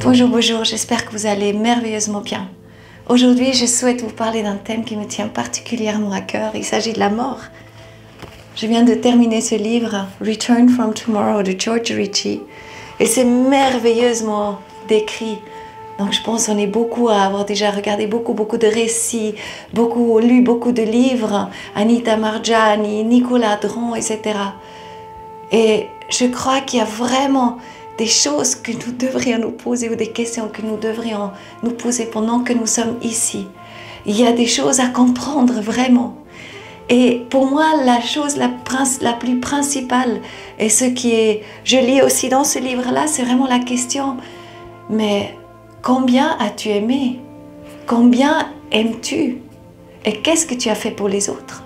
Bonjour, bonjour, j'espère que vous allez merveilleusement bien. Aujourd'hui, je souhaite vous parler d'un thème qui me tient particulièrement à cœur. Il s'agit de la mort. Je viens de terminer ce livre, Return from Tomorrow de George Ritchie, et c'est merveilleusement décrit. Donc je pense qu'on est beaucoup à avoir déjà regardé beaucoup de récits, lu beaucoup de livres, Anita Marjani, Nicolas Dron, etc. Et je crois qu'il y a vraiment des choses que nous devrions nous poser ou des questions que nous devrions nous poser pendant que nous sommes ici. Il y a des choses à comprendre vraiment. Et pour moi, la chose la plus principale, et ce qui est, je lis aussi dans ce livre-là, c'est vraiment la question, mais combien as-tu aimé? Combien aimes-tu? Et qu'est-ce que tu as fait pour les autres?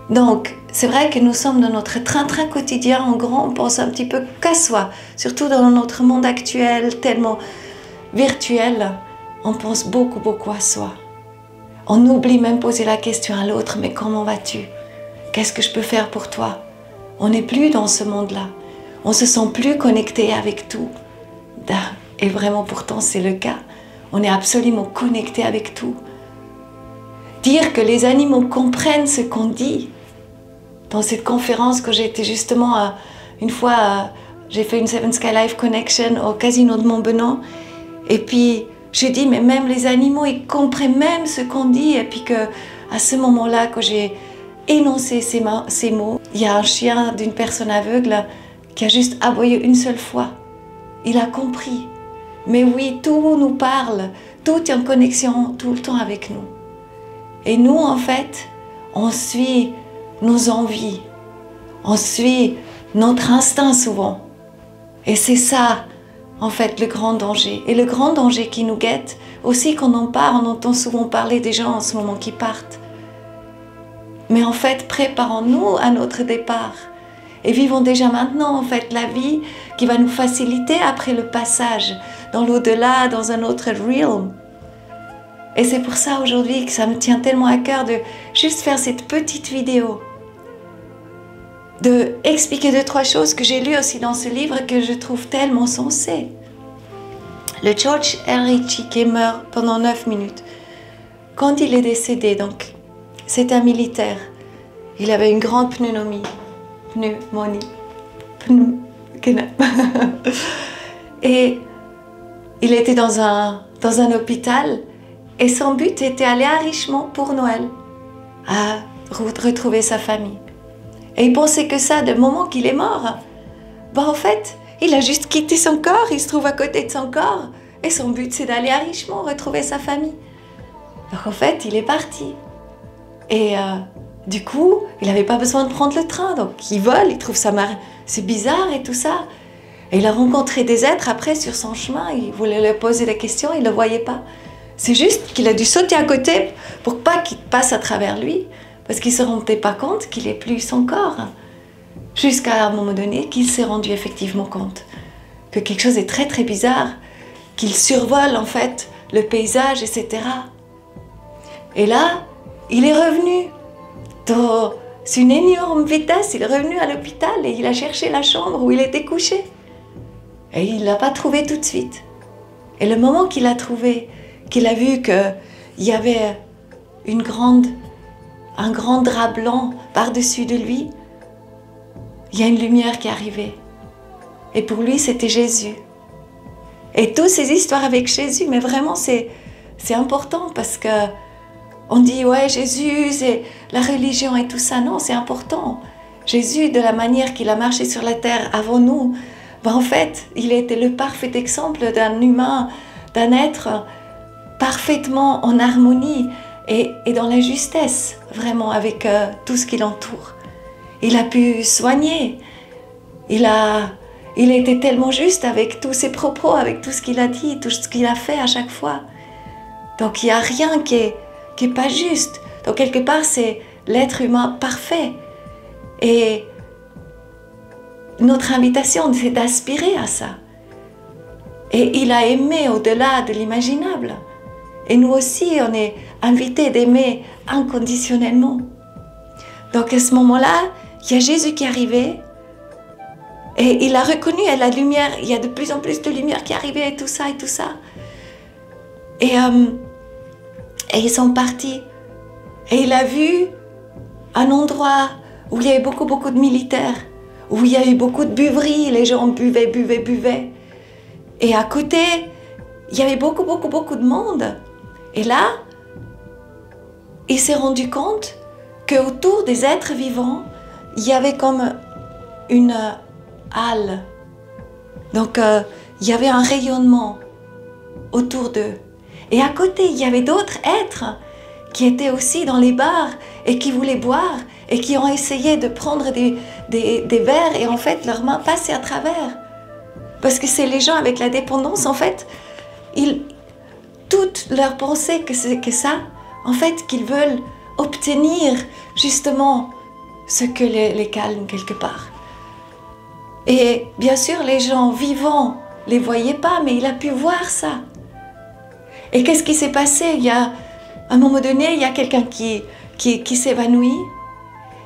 Donc, c'est vrai que nous sommes dans notre train-train quotidien, en grand, on pense un petit peu qu'à soi, surtout dans notre monde actuel, tellement virtuel, on pense beaucoup à soi. On oublie même poser la question à l'autre, mais comment vas-tu? Qu'est-ce que je peux faire pour toi? On n'est plus dans ce monde-là, on se sent plus connecté avec tout. Et vraiment, pourtant, c'est le cas, on est absolument connecté avec tout. Dire que les animaux comprennent ce qu'on dit. Dans cette conférence que j'ai été justement, une fois, j'ai fait une Seven Sky Life Connection au casino de Montbenon. Et puis, je dis, mais même les animaux, ils comprennent même ce qu'on dit. Et puis à ce moment-là, quand j'ai énoncé ces mots, il y a un chien d'une personne aveugle qui a juste aboyé une seule fois. Il a compris. Mais oui, tout nous parle, tout est en connexion tout le temps avec nous. Et nous, en fait, on suit nos envies, on suit notre instinct souvent. Et c'est ça, en fait, le grand danger. Et le grand danger qui nous guette, aussi qu'on en parle, on entend souvent parler des gens en ce moment qui partent. Mais en fait, préparons-nous à notre départ. Et vivons déjà maintenant, en fait, la vie qui va nous faciliter après le passage dans l'au-delà, dans un autre realm. Et c'est pour ça aujourd'hui que ça me tient tellement à cœur de juste faire cette petite vidéo, de expliquer 2-3 choses que j'ai lues aussi dans ce livre que je trouve tellement sensées. Le George Ritchie qui meurt pendant 9 minutes. Quand il est décédé, donc, c'est un militaire. Il avait une grande pneumonie. Et il était dans un hôpital. Et son but était aller à Richmond pour Noël, à retrouver sa famille. Et il pensait que ça, du moment qu'il est mort, en fait, il a juste quitté son corps, il se trouve à côté de son corps, et son but c'est d'aller à Richmond retrouver sa famille. Donc en fait, il est parti. Et du coup, il n'avait pas besoin de prendre le train, donc il vole, il trouve ça c'est bizarre et tout ça. Et il a rencontré des êtres après sur son chemin, il voulait leur poser des questions, il ne le voyait pas. C'est juste qu'il a dû sauter à côté pour pas qu'il passe à travers lui, parce qu'il ne se rendait pas compte qu'il n'est plus son corps. Jusqu'à un moment donné qu'il s'est rendu effectivement compte que quelque chose est très bizarre, qu'il survole en fait le paysage, etc. Et là, il est revenu dans une énorme vitesse, il est revenu à l'hôpital et il a cherché la chambre où il était couché. Et il ne l'a pas trouvé tout de suite. Et le moment qu'il a trouvé, qu'il a vu qu'il y avait un grand drap blanc par-dessus de lui, il y a une lumière qui est arrivée. Et pour lui, c'était Jésus. Et toutes ces histoires avec Jésus, mais vraiment, c'est important parce que on dit, ouais, Jésus, c'est la religion et tout ça. Non, c'est important. Jésus, de la manière qu'il a marché sur la terre avant nous, en fait, il était le parfait exemple d'un humain, d'un être parfaitement en harmonie et dans la justesse, vraiment, avec tout ce qui l'entoure. Il a pu soigner, il était tellement juste avec tous ses propos, avec tout ce qu'il a dit, tout ce qu'il a fait à chaque fois. Donc il n'y a rien qui est pas juste. Donc quelque part, c'est l'être humain parfait. Et notre invitation, c'est d'aspirer à ça. Et il a aimé au-delà de l'imaginable. Et nous aussi, on est invités d'aimer inconditionnellement. Donc à ce moment-là, il y a Jésus qui est arrivé Et il a reconnu à la lumière, il y a de plus en plus de lumière qui arrivait et tout ça et tout ça. Et ils sont partis. Et il a vu un endroit où il y avait beaucoup de militaires, où il y avait beaucoup de buveries, les gens buvaient. Et à côté, il y avait beaucoup de monde. Et là, il s'est rendu compte qu'autour des êtres vivants, il y avait comme une halle. Donc, il y avait un rayonnement autour d'eux. Et à côté, il y avait d'autres êtres qui étaient aussi dans les bars et qui voulaient boire et qui ont essayé de prendre des verres et en fait, leurs mains passaient à travers. Parce que c'est les gens avec la dépendance, en fait, toute leur pensée que c'est que ça, en fait, qu'ils veulent obtenir justement ce que les calme quelque part. Et bien sûr, les gens vivants ne les voyaient pas, mais il a pu voir ça. Et qu'est-ce qui s'est passé? Il y a, à un moment donné, il y a quelqu'un qui s'évanouit.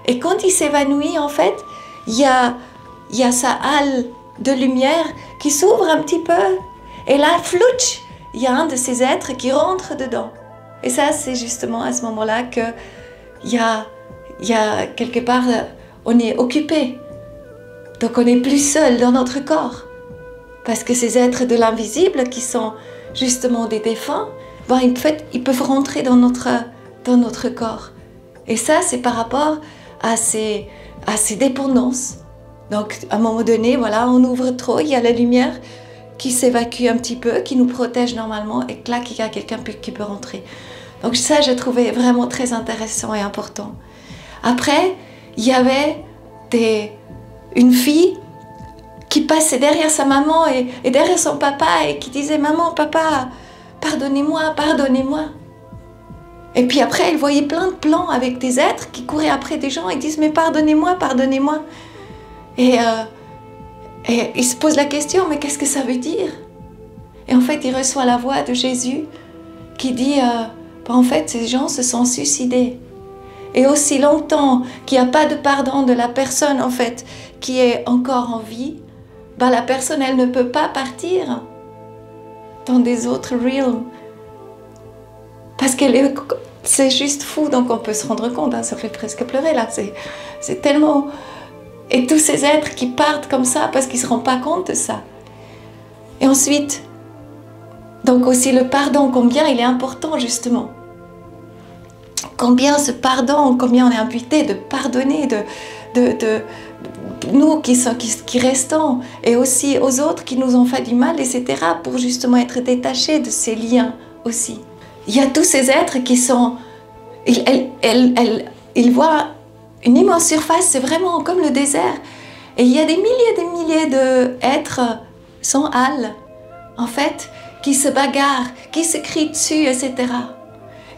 Et quand il s'évanouit, en fait, il y a sa halle de lumière qui s'ouvre un petit peu. Et là, flouch, il y a un de ces êtres qui rentre dedans. Et ça, c'est justement à ce moment-là qu'il y a quelque part, on est occupé. Donc on n'est plus seul dans notre corps. Parce que ces êtres de l'invisible qui sont justement des défunts, ben, ils peuvent rentrer dans notre corps. Et ça, c'est par rapport à ces dépendances. Donc à un moment donné, voilà, on ouvre trop, il y a la lumière qui s'évacue un petit peu, qui nous protège normalement, et là, il y a quelqu'un qui peut rentrer. Donc ça, j'ai trouvé vraiment très intéressant et important. Après, il y avait une fille qui passait derrière sa maman et derrière son papa et qui disait « Maman, papa, pardonnez-moi, pardonnez-moi ». Et puis après, elle voyait plein de plans avec des êtres qui couraient après des gens et disent « Mais pardonnez-moi, pardonnez-moi ». Et il se pose la question « Mais qu'est-ce que ça veut dire ?» Et en fait, il reçoit la voix de Jésus qui dit en fait, ces gens se sont suicidés. Et aussi longtemps qu'il n'y a pas de pardon de la personne, en fait, qui est encore en vie, ben la personne, elle ne peut pas partir dans des autres realms. Parce qu'elle c'est juste fou, donc on peut se rendre compte, hein, ça fait presque pleurer là, c'est tellement... Et tous ces êtres qui partent comme ça parce qu'ils ne se rendent pas compte de ça. Et ensuite, donc aussi le pardon, combien il est important justement. Combien ce pardon, combien on est invité de pardonner, de nous qui restons, et aussi aux autres qui nous ont fait du mal, etc., pour justement être détachés de ces liens aussi. Il y a tous ces êtres qui sont... Ils voient une immense surface, c'est vraiment comme le désert. Et il y a des milliers d'êtres sans âle, en fait, qui se bagarrent, qui se crient dessus, etc.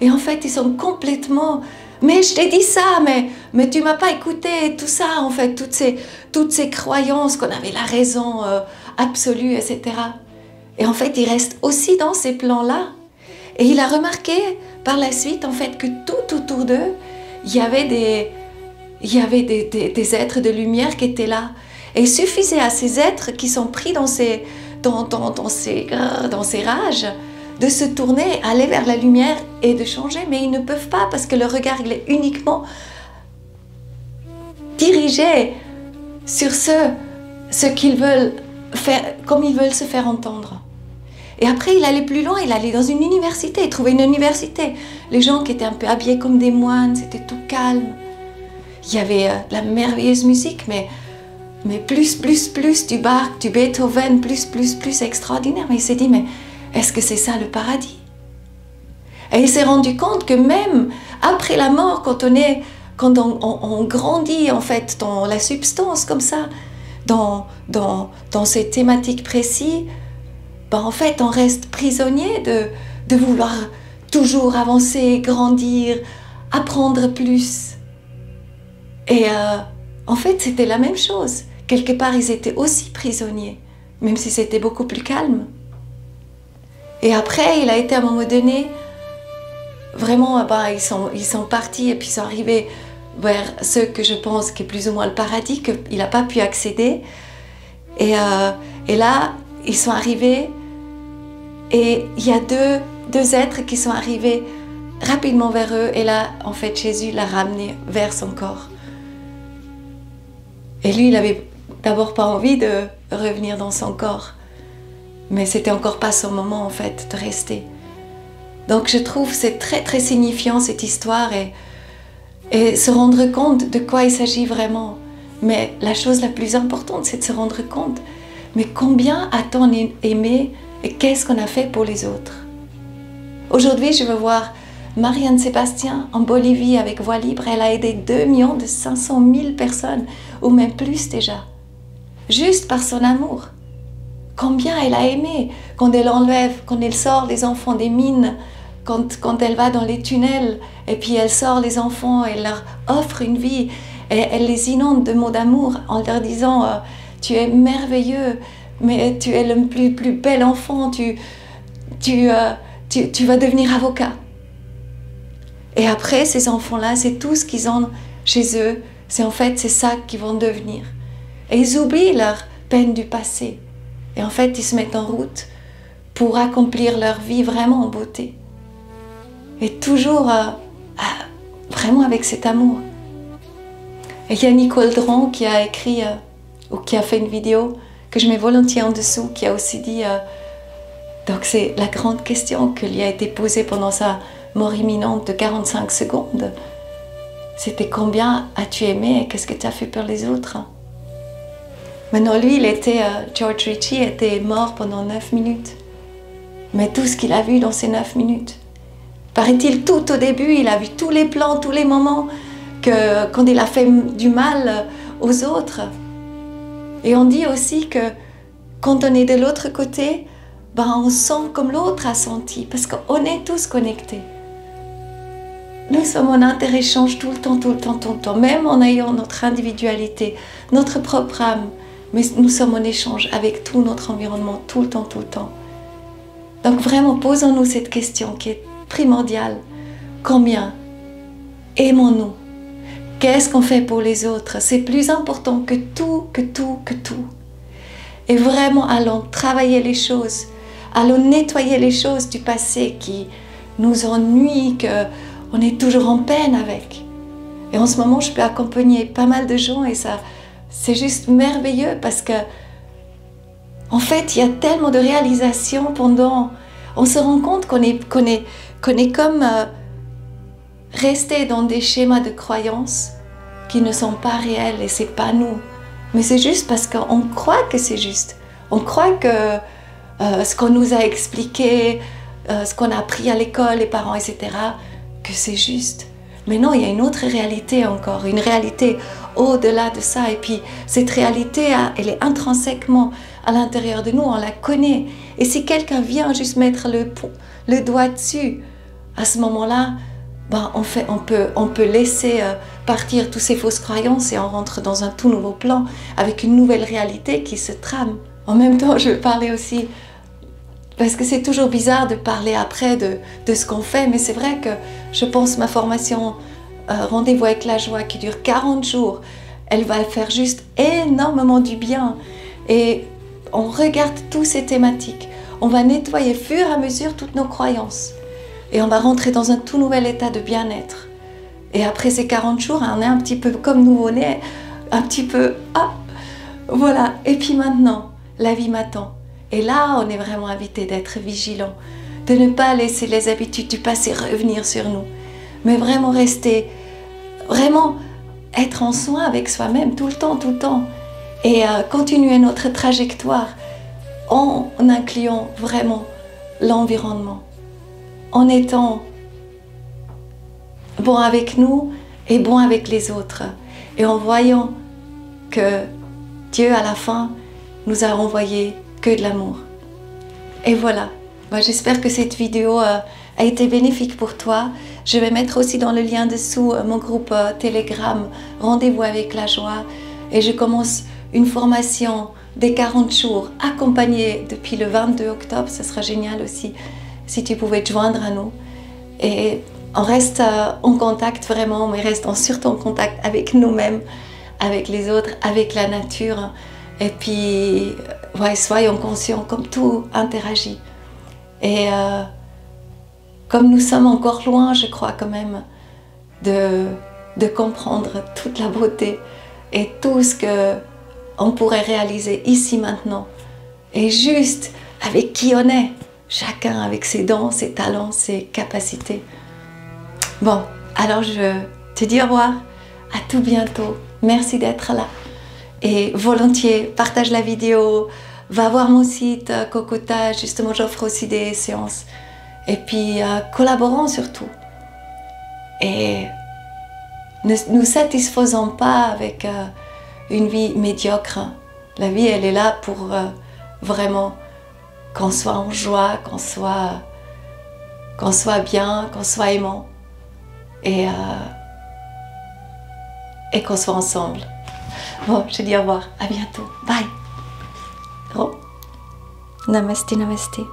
Et en fait, ils sont complètement... Mais je t'ai dit ça, mais tu ne m'as pas écouté, tout ça, en fait, toutes ces croyances qu'on avait la raison absolue, etc. Et en fait, ils restent aussi dans ces plans-là. Et il a remarqué par la suite, en fait, que tout autour d'eux, il y avait des êtres de lumière qui étaient là. Et il suffisait à ces êtres qui sont pris dans ces rages, de se tourner, aller vers la lumière et de changer, mais ils ne peuvent pas parce que le regard il est uniquement dirigé sur ce qu'ils veulent faire, comme ils veulent se faire entendre. Et après, il allait plus loin, il allait dans une université, il trouvait une université. Les gens qui étaient un peu habillés comme des moines, c'était tout calme. Il y avait de la merveilleuse musique, mais plus, du Bach, du Beethoven, plus extraordinaire. Mais il s'est dit, mais est-ce que c'est ça le paradis? Et il s'est rendu compte que même après la mort, quand on grandit en fait dans la substance comme ça, dans ces thématiques précises, ben en fait on reste prisonnier de vouloir toujours avancer, grandir, apprendre plus. Et en fait c'était la même chose. Quelque part ils étaient aussi prisonniers, même si c'était beaucoup plus calme. Et après, il a été à un moment donné, vraiment, ils sont partis et puis ils sont arrivés vers ce que je pense qui est plus ou moins le paradis, qu'il n'a pas pu accéder. Et là, ils sont arrivés et il y a deux êtres qui sont arrivés rapidement vers eux. Et là, en fait, Jésus l'a ramené vers son corps. Et lui, il avait d'abord pas envie de revenir dans son corps. Mais c'était encore pas son moment, en fait, de rester. Donc je trouve que c'est très très signifiant cette histoire et se rendre compte de quoi il s'agit vraiment. Mais la chose la plus importante, c'est de se rendre compte, mais combien a-t-on aimé et qu'est-ce qu'on a fait pour les autres? Aujourd'hui, je veux voir Marianne Sébastien en Bolivie avec Voix Libre. Elle a aidé 2 500 000 personnes, ou même plus déjà, juste par son amour. Combien elle a aimé quand elle enlève, quand elle sort les enfants des mines, quand elle va dans les tunnels et puis elle sort les enfants, elle leur offre une vie et elle les inonde de mots d'amour en leur disant tu es merveilleux, mais tu es le plus bel enfant, tu vas devenir avocat. Et après, ces enfants-là, c'est tout ce qu'ils ont chez eux, c'est ça qu'ils vont devenir. Et ils oublient leur peine du passé. Et en fait, ils se mettent en route pour accomplir leur vie vraiment en beauté. Et toujours vraiment avec cet amour. Et il y a Nicole Dron qui a écrit, ou qui a fait une vidéo, que je mets volontiers en dessous, qui a aussi dit, donc c'est la grande question qui lui a été posée pendant sa mort imminente de 45 secondes. C'était combien as-tu aimé et qu'est-ce que tu as fait pour les autres? Maintenant, lui, George Ritchie était mort pendant 9 minutes. Mais tout ce qu'il a vu dans ces 9 minutes, paraît-il, tout au début, il a vu tous les plans, tous les moments, quand il a fait du mal aux autres. Et on dit aussi que quand on est de l'autre côté, on sent comme l'autre a senti, parce qu'on est tous connectés. Nous sommes en interéchange tout le temps, même en ayant notre individualité, notre propre âme. Mais nous sommes en échange avec tout notre environnement, tout le temps. Donc vraiment, posons-nous cette question qui est primordiale. Combien aimons-nous? Qu'est-ce qu'on fait pour les autres? C'est plus important que tout. Et vraiment, allons travailler les choses. Allons nettoyer les choses du passé qui nous ennuient, qu'on est toujours en peine avec. Et en ce moment, je peux accompagner pas mal de gens et ça... C'est juste merveilleux parce que, en fait, il y a tellement de réalisations pendant... On se rend compte qu'on est comme resté dans des schémas de croyances qui ne sont pas réels et c'est pas nous. Mais c'est juste parce qu'on croit que c'est juste. On croit que ce qu'on nous a expliqué, ce qu'on a appris à l'école, les parents, etc., que c'est juste. Mais non, il y a une autre réalité encore, une réalité au-delà de ça. Et puis, cette réalité, elle est intrinsèquement à l'intérieur de nous, on la connaît. Et si quelqu'un vient juste mettre le doigt dessus, à ce moment-là, on peut laisser partir toutes ces fausses croyances et on rentre dans un tout nouveau plan, avec une nouvelle réalité qui se trame. En même temps, je veux parler aussi, parce que c'est toujours bizarre de parler après de ce qu'on fait, mais c'est vrai que je pense ma formation Rendez-vous avec la joie qui dure 40 jours, elle va faire juste énormément du bien. Et on regarde toutes ces thématiques, on va nettoyer au fur et à mesure toutes nos croyances. Et on va rentrer dans un tout nouvel état de bien-être. Et après ces 40 jours, on est un petit peu comme nouveau-né, un petit peu, voilà. Et puis maintenant, la vie m'attend. Et là, on est vraiment invité d'être vigilant, de ne pas laisser les habitudes du passé revenir sur nous, mais vraiment rester, vraiment être en soin avec soi-même tout le temps, et continuer notre trajectoire en incluant vraiment l'environnement, en étant bon avec nous et bon avec les autres, et en voyant que Dieu, à la fin, nous a renvoyé que de l'amour. Et voilà, j'espère que cette vidéo a été bénéfique pour toi. Je vais mettre aussi dans le lien dessous mon groupe Telegram Rendez-vous avec la joie. Et je commence une formation des 40 jours accompagnée depuis le 22 octobre. Ce sera génial aussi si tu pouvais te joindre à nous. Et on reste en contact vraiment, mais restons surtout en contact avec nous-mêmes, avec les autres, avec la nature. Et puis, ouais, soyons conscients comme tout interagit. Et comme nous sommes encore loin, je crois quand même, de comprendre toute la beauté et tout ce qu'on pourrait réaliser ici maintenant. Et juste avec qui on est, chacun avec ses dons, ses talents, ses capacités. Bon, alors je te dis au revoir, à tout bientôt. Merci d'être là. Et volontiers, partage la vidéo, va voir mon site Cocota, justement j'offre aussi des séances. Et puis collaborons surtout. Et ne nous satisfaisons pas avec une vie médiocre. La vie, elle est là pour vraiment qu'on soit en joie, qu'on soit bien, qu'on soit aimant et qu'on soit ensemble. Bon, je dis au revoir, à bientôt, bye. Oh. Namasté, namasté.